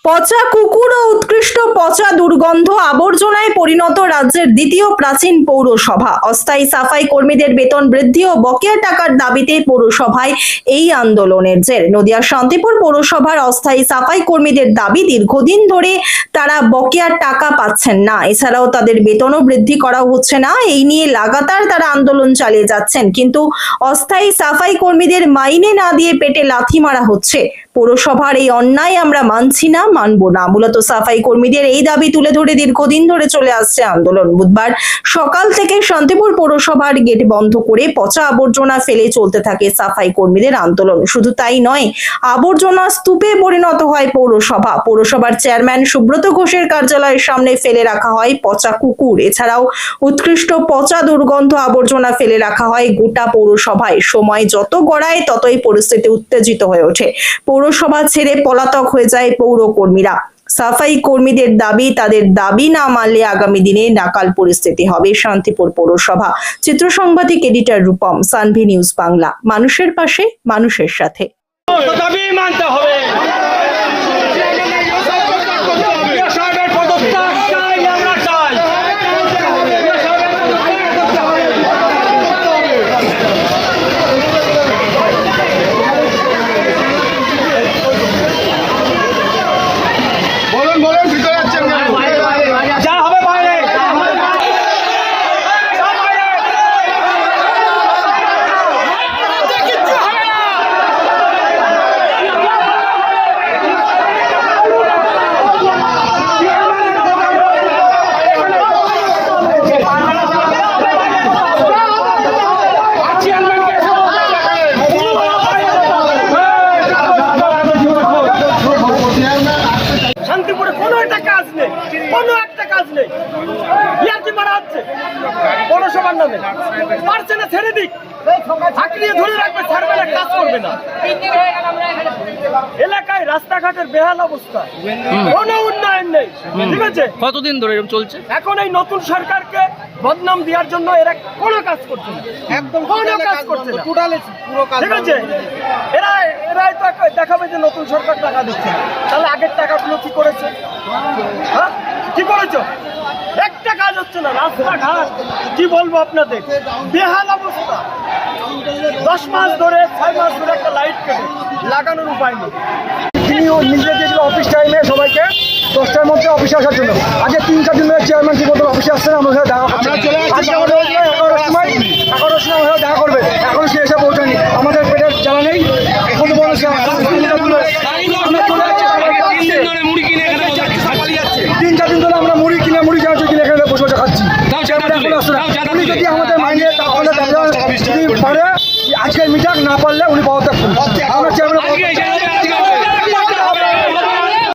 পচা কুকুর ও উৎকৃষ্ট পচা দুর্গন্ধ আবর্জনায় পরিণত রাজ্যের দ্বিতীয় প্রাচীন পৌরসভা। অস্থায়ী সাফাই কর্মীদের বেতন বৃদ্ধি ও বকেয়া টাকার দাবিতে পৌরসভায় এই আন্দোলনের জের। নদিয়ার শান্তিপুর পৌরসভার অস্থায়ী সাফাই কর্মীদের দাবি, দীর্ঘদিন ধরে তারা বকেয়ার টাকা পাচ্ছেন না, এছাড়াও তাদের বেতনও বৃদ্ধি করা হচ্ছে না। এই নিয়ে লাগাতার তারা আন্দোলন চালিয়ে যাচ্ছেন, কিন্তু অস্থায়ী সাফাই কর্মীদের মাইনে না দিয়ে পেটে লাথি মারা হচ্ছে। পৌরসভার এই অন্যায় আমরা মানছি না, মানবো না। মূলত সাফাই কর্মীদের এই দাবি তুলে ধরে দীর্ঘদিন ধরে চলে আসছে আন্দোলন। বুধবার সকাল থেকে শান্তিপুর পৌরসভার গেট বন্ধ করে পচা আবর্জনা ফেলে চলতে থাকে সাফাই কর্মীদের আন্দোলন। শুধু তাই নয়, আবর্জনা স্তূপে পরিণত হয় পৌরসভা। পৌরসভার চেয়ারম্যান সুব্রত ঘোষের কার্যালয়ের সামনে ফেলে রাখা হয় পচা কুকুর, এছাড়াও উৎকৃষ্ট পচা দুর্গন্ধ আবর্জনা ফেলে রাখা হয় গোটা পৌরসভায়। সময় যত গড়ায় ততই পরিস্থিতি উত্তেজিত হয়ে ওঠে। পৌরসভা ছেড়ে পলাতক হয়ে যায় পৌর কর্মীরা। সাফাই কর্মীদের দাবি, তাদের দাবি না মানলে আগামী দিনে নাকাল পরিস্থিতি হবে শান্তিপুর পৌরসভা। চিত্র সাংবাদিক এডিটর রূপম, সানভি নিউজ বাংলা। মানুষের পাশে, মানুষের সাথে। দাবি মানতে হবে। শান্তিপুরে কোনো একটা কাজ নেই, কোনো একটা কাজ নেই। ইয়ার্কি মারা হচ্ছে পৌরসভার নামে। পারছে না, ছেড়ে দিক, আঁকড়িয়ে ধরে রাখবে, ছাড়বে না, কাজ করবে না। এলাকায় রাস্তাঘাটের বেহাল অবস্থা, কোনো উন্নয়ন নেই। ঠিক আছে, কতদিন ধরে এরকম চলছে? এখন এই নতুন সরকারকে বদনাম দেওয়ার জন্য এরা কোনো কাজ করছে না, একদম কোনো কাজ করছে না। ঠিক আছে, এরাই তো দেখাবে যে নতুন সরকার টাকা দিচ্ছে। তাহলে আগের টাকাগুলো কি করেছে? হ্যাঁ, কি করেছো? একটা কাজ হচ্ছে না। রাস্তাঘাট কি বলবো আপনাদের, বেহাল অবস্থা। 10 মাস ধরে, 6 মাস ধরে একটা লাইট কেটে লাগানোর উপায় নেই। তিনি নিজে দিয়েছিল অফিস টাইমে সবাইকে 10টার মধ্যে অফিসে আসার জন্য। আগে 3-4 দিন ধরে চেয়ারম্যান ঠিক মতো অফিসে আসছে না, আমার সাথে দেখা করছে। আজকে আমাদের 11টার সময় আমার সাথে দেখা করবে, এখনো সে এসে পৌঁছায়নি। আমাদের পেটের জ্বালা নেই, এখন বলছে 3-4 দিন ধরে আমরা মুড়ি কিনে এখানে বসে বসে খাচ্ছি। উনি যদি আমাদের মাইনে তাহলে যদি পারে আজকের মিটাক, না পারলে উনি পদত্যাগ করুন।